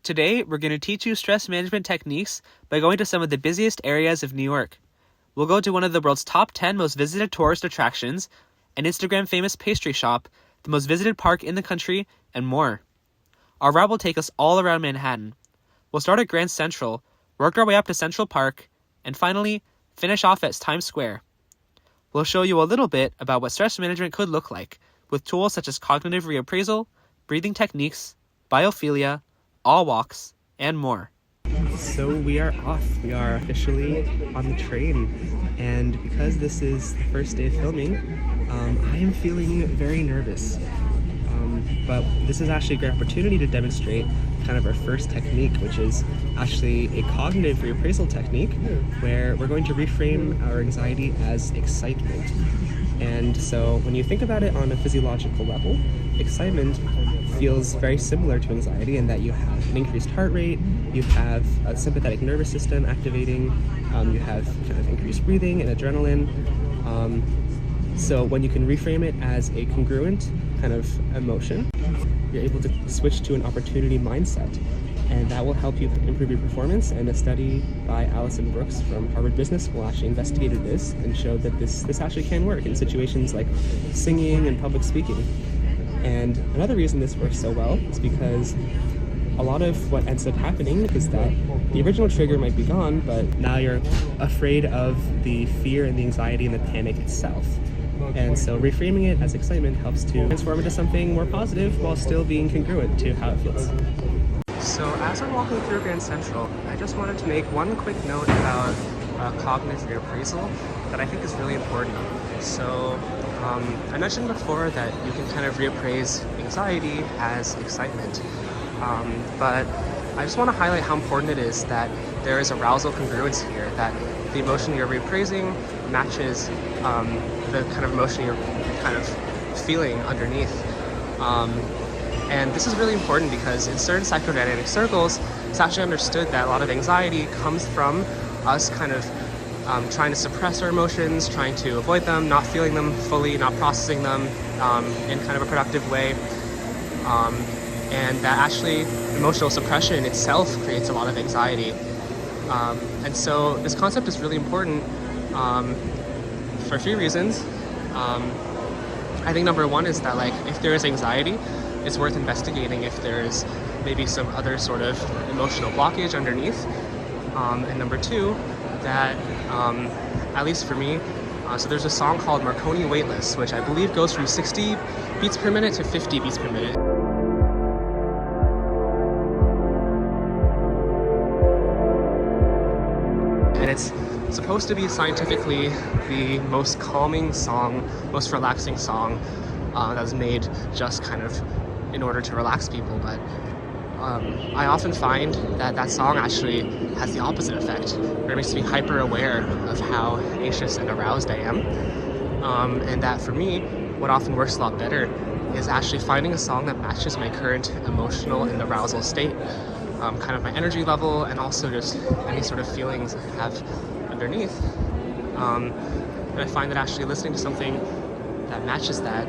Today, we're going to teach you stress management techniques by going to some of the busiest areas of New York. We'll go to one of the world's top 10 most visited tourist attractions, an Instagram famous pastry shop, the most visited park in the country, and more. Our route will take us all around Manhattan. We'll start at Grand Central, work our way up to Central Park, and finally, finish off at Times Square. We'll show you a little bit about what stress management could look like, with tools such as cognitive reappraisal, breathing techniques, biophilia, all walks, and more. So we are off. We are officially on the train, and because this is the first day of filming, I am feeling very nervous. But this is actually a great opportunity to demonstrate kind of our first technique, which is actually a cognitive reappraisal technique where we're going to reframe our anxiety as excitement. And so when you think about it on a physiological level, excitement feels very similar to anxiety in that you have an increased heart rate, you have a sympathetic nervous system activating, you have kind of increased breathing and adrenaline. So when you can reframe it as a congruent kind of emotion, you're able to switch to an opportunity mindset, and that will help you improve your performance. And a study by Alison Brooks from Harvard Business School actually investigated this and showed that this actually can work in situations like singing and public speaking. And another reason this works so well is because a lot of what ends up happening is that the original trigger might be gone, but now you're afraid of the fear and the anxiety and the panic itself. And so reframing it as excitement helps to transform into something more positive while still being congruent to how it feels. So as I'm walking through Grand Central, I just wanted to make one quick note about cognitive reappraisal that I think is really important. So I mentioned before that you can kind of reappraise anxiety as excitement, but I just want to highlight how important it is that there is arousal congruence here, that the emotion you're reappraising matches the kind of emotion you're kind of feeling underneath. And this is really important because in certain psychodynamic circles, it's actually understood that a lot of anxiety comes from us kind of trying to suppress our emotions, trying to avoid them, not feeling them fully, not processing them in kind of a productive way. And that actually emotional suppression itself creates a lot of anxiety. And so this concept is really important for a few reasons. I think number one is that if there is anxiety, it's worth investigating if there is maybe some other sort of emotional blockage underneath. And number two, that at least for me, so there's a song called Marconi Weightless, which I believe goes from 60 beats per minute to 50 beats per minute. And it's supposed to be scientifically the most calming song, most relaxing song that was made just kind of in order to relax people. But I often find that that song actually has the opposite effect, where it makes me hyper aware of how anxious and aroused I am. And that for me, what often works a lot better is actually finding a song that matches my current emotional and arousal state, kind of my energy level, and also just any sort of feelings I have underneath. And I find that actually listening to something that matches that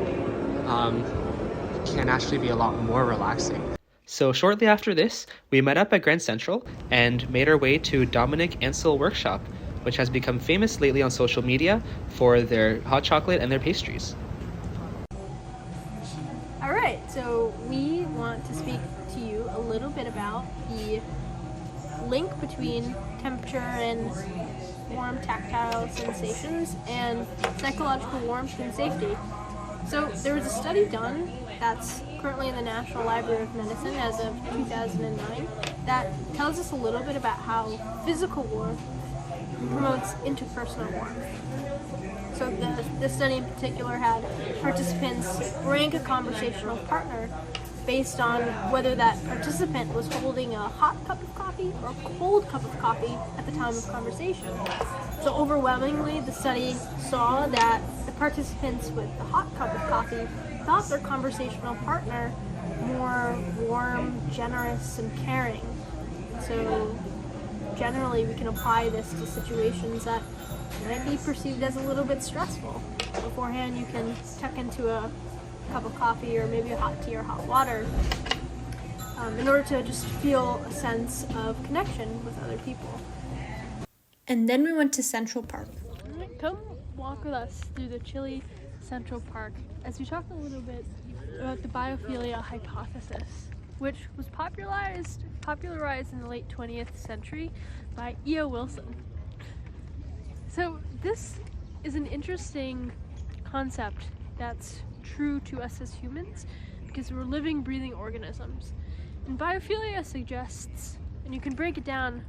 can actually be a lot more relaxing. So shortly after this, we met up at Grand Central and made our way to Dominic Ansel Workshop, which has become famous lately on social media for their hot chocolate and their pastries. All right, so we want to speak to you a little bit about the link between temperature and warm tactile sensations and psychological warmth and safety. So there was a study done that's currently in the National Library of Medicine as of 2009 that tells us a little bit about how physical warmth promotes interpersonal warmth. So the study in particular had participants rank a conversational partner based on whether that participant was holding a hot cup of coffee or a cold cup of coffee at the time of conversation. So overwhelmingly, the study saw that the participants with the hot cup of coffee thought their conversational partner more warm, generous, and caring. So generally, we can apply this to situations that might be perceived as a little bit stressful. Beforehand, you can tuck into a cup of coffee or maybe a hot tea or hot water. in order to just feel a sense of connection with other people. And then we went to Central Park. Come walk with us through the chilly Central Park as we talk a little bit about the biophilia hypothesis, which was popularized in the late 20th century by E.O. Wilson. So this is an interesting concept that's true to us as humans because we're living, breathing organisms. And biophilia suggests, and you can break it down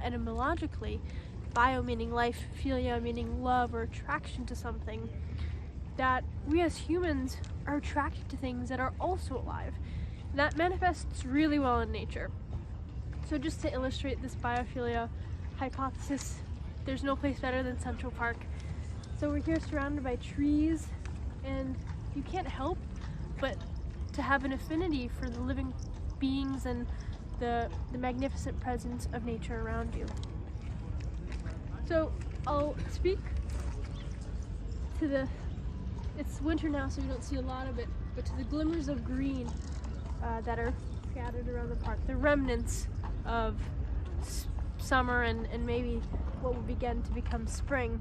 etymologically, bio meaning life, philia meaning love or attraction to something, that we as humans are attracted to things that are also alive. That manifests really well in nature. So just to illustrate this biophilia hypothesis, there's no place better than Central Park. So we're here surrounded by trees, and you can't help but to have an affinity for the living beings and the magnificent presence of nature around you. So I'll speak to it's winter now, so you don't see a lot of it, but to the glimmers of green that are scattered around the park, the remnants of summer and maybe what will begin to become spring.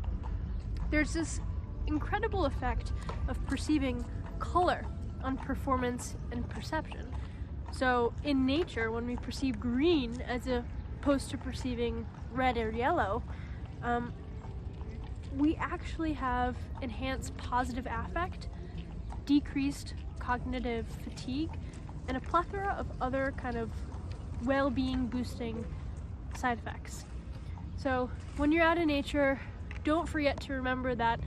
There's this incredible effect of perceiving color on performance and perception. So in nature, when we perceive green as opposed to perceiving red or yellow, we actually have enhanced positive affect, decreased cognitive fatigue, and a plethora of other kind of well-being boosting side effects. So when you're out in nature, don't forget to remember that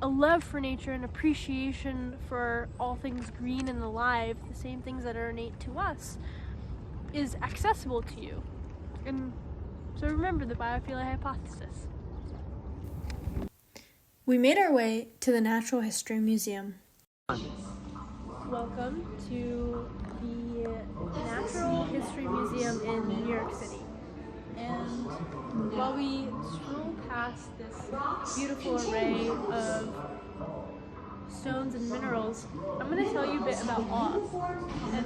a love for nature and appreciation for all things green and alive, the same things that are innate to us, is accessible to you. And so remember the biophilia hypothesis. We made our way to the Natural History Museum. Welcome to the Natural History Museum in New York City. And while we stroll past this beautiful array of stones and minerals, I'm going to tell you a bit about awe. And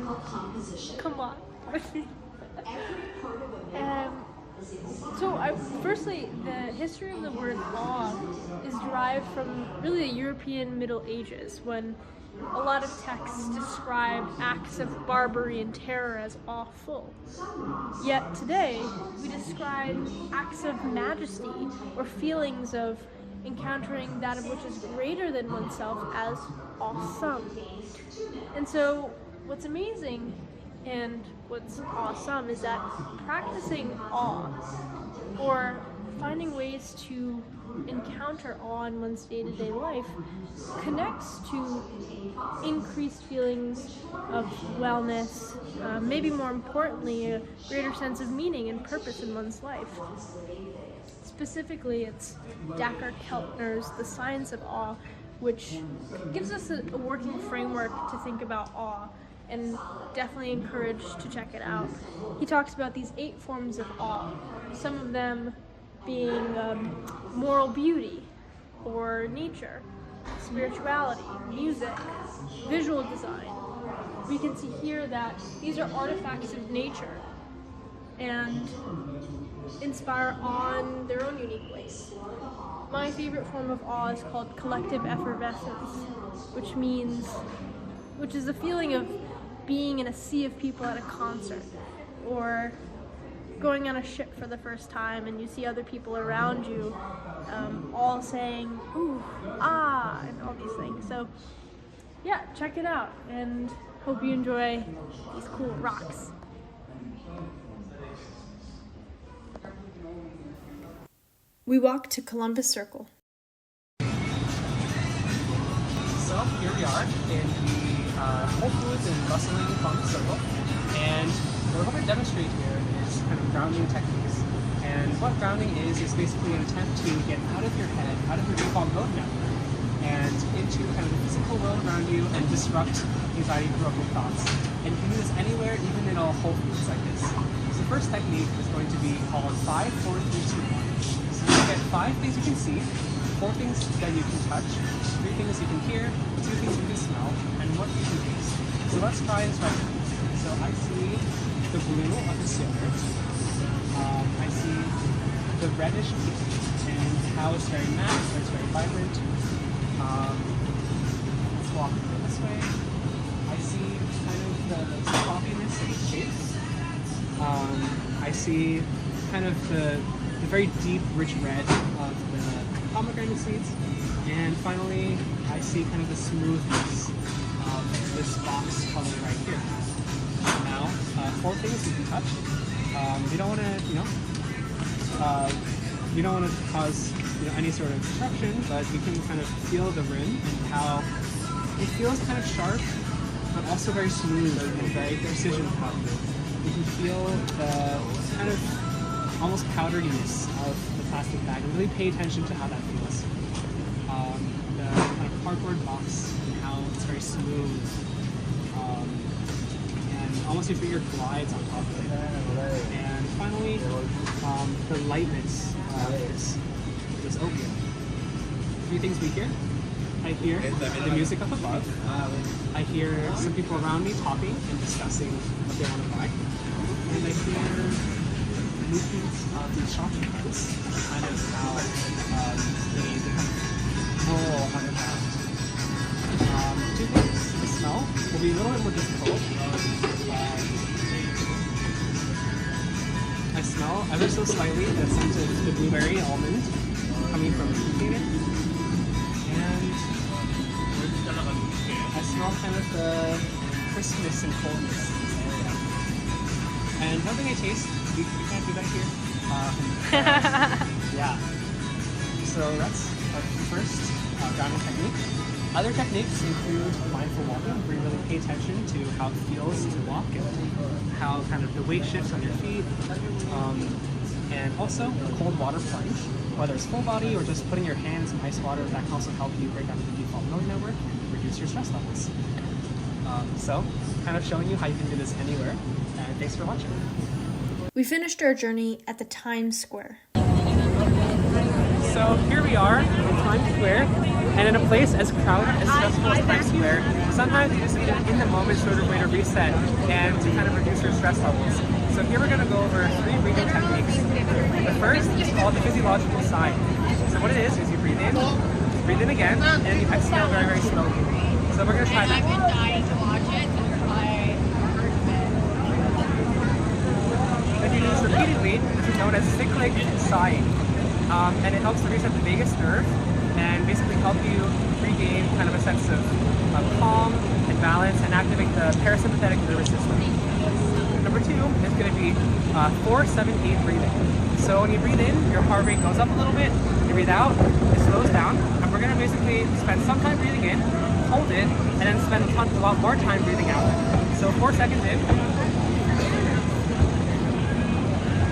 come on. Firstly, the history of the word awe is derived from really the European Middle Ages, when a lot of texts describe acts of barbarity and terror as awful. Yet today, we describe acts of majesty or feelings of encountering that of which is greater than oneself as awesome. And so, what's amazing and what's awesome is that practicing awe, or finding ways to encounter awe in one's day-to-day life, connects to increased feelings of wellness, maybe more importantly, a greater sense of meaning and purpose in one's life. Specifically, it's Dacher Keltner's The Science of Awe, which gives us a working framework to think about awe, and definitely encourage to check it out. He talks about these 8 forms of awe, some of them being moral beauty, or nature, spirituality, music, visual design. We can see here that these are artifacts of nature and inspire awe in their own unique ways. My favorite form of awe is called collective effervescence, which is the feeling of being in a sea of people at a concert, or going on a ship for the first time and you see other people around you all saying ooh, ah, and all these things. So yeah, check it out and hope you enjoy these cool rocks. We walked to Columbus Circle. So here we are in the Whole Foods and bustling Columbus Circle, and what we're going to demonstrate here is kind of grounding techniques. And what grounding is basically an attempt to get out of your head, out of your default mode network, and into kind of the physical world around you and disrupt anxiety-provoking thoughts. And you can do this anywhere, even in a Whole Foods like this. So the first technique is going to be called 5, 4, 3, 2, 1. So you get 5 things you can see, 4 things that you can touch, 3 things you can hear, 2 things you can smell, and 1 you can taste. So let's try and start. So I see the blue of the silver. I see the reddish peach and how it's very matte, so it's very vibrant. Let's walk this way. I see kind of the sloppiness of the shapes. I see kind of the very deep, rich red of the pomegranate seeds. And finally, I see kind of the smoothness of this box color right here. Now, 4 things you can touch. You don't want to, you don't want to cause any sort of disruption, but you can kind of feel the rim and how it feels kind of sharp, but also very smooth and very precision powder. You can feel the kind of almost powderiness of the plastic bag and really pay attention to how that feels. The kind of cardboard box and how it's very smooth. And almost your finger glides on top of it. And finally, the lightness of this opium. 3 things we hear. I hear the music up above. I hear some people around me talking and discussing what they want to buy. And I hear the movement of these shopping carts, kind of how they kind of roll on the ground. 2 things. The smell will be a little bit more difficult. I smell ever so slightly the scent of the blueberry almond coming from the container. And I smell kind of the crispness and coldness in this area. And nothing I taste, we can't do that here. Yeah. So that's our first grounding technique. Other techniques include mindful walking, where you really pay attention to how it feels to walk and how kind of the weight shifts on your feet. And also a cold water plunge, whether it's full body or just putting your hands in ice water, that can also help you break out the default mode network and reduce your stress levels. So, kind of showing you how you can do this anywhere, and thanks for watching. We finished our journey at the Times Square. So here we are in Times Square, and in a place as crowded, as stressful as Times Square, sometimes you just need an in-the-moment sort of way to reset and to kind of reduce your stress levels. So here we're going to go over 3 breathing techniques. The first is called the physiological sigh. So what it is you breathe in again, and you exhale very, very slowly. So we're going to try that. If you do this repeatedly, this is known as cyclic sighing. And it helps to reset the vagus nerve and basically help you regain kind of a sense of calm and balance and activate the parasympathetic nervous system. Number 2 is going to be 4-7-8 breathing. So when you breathe in, your heart rate goes up a little bit. You breathe out, it slows down, and we're going to basically spend some time breathing in, hold it, and then spend a lot more time breathing out. So 4 seconds in,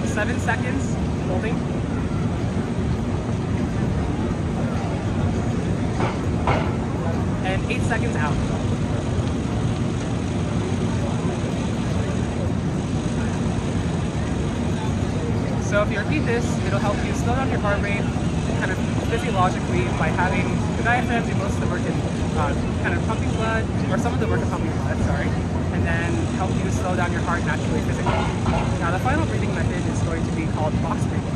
7 seconds holding, and 8 seconds out. So if you repeat this, it'll help you slow down your heart rate kind of physiologically by having the diaphragm do most of the work in kind of pumping blood, or some of the work of pumping blood, sorry, and then help you slow down your heart naturally physically. Now the final breathing method is going to be called box breathing.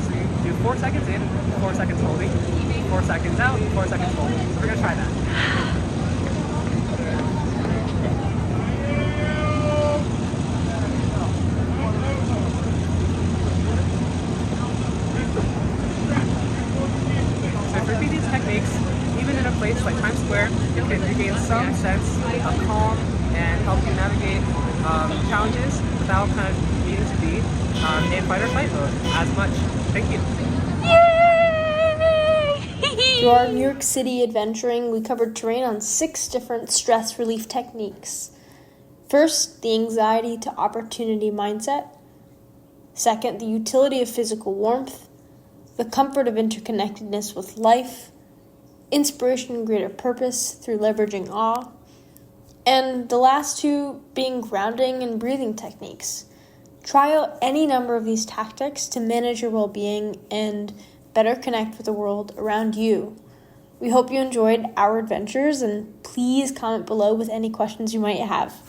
So you do 4 seconds in, 4 seconds holding, 4 seconds out, 4 seconds holding. So we're going to try that. Even in a place like Times Square, it can regain some sense of calm and help you navigate challenges without kind of needing to be in fight or flight mode as much. Thank you. Yay! Through our New York City adventuring, we covered terrain on 6 different stress relief techniques. First, the anxiety to opportunity mindset. Second, the utility of physical warmth. The comfort of interconnectedness with life. Inspiration and greater purpose through leveraging awe. And the last 2 being grounding and breathing techniques. Try out any number of these tactics to manage your well-being and better connect with the world around you. We hope you enjoyed our adventures, and please comment below with any questions you might have.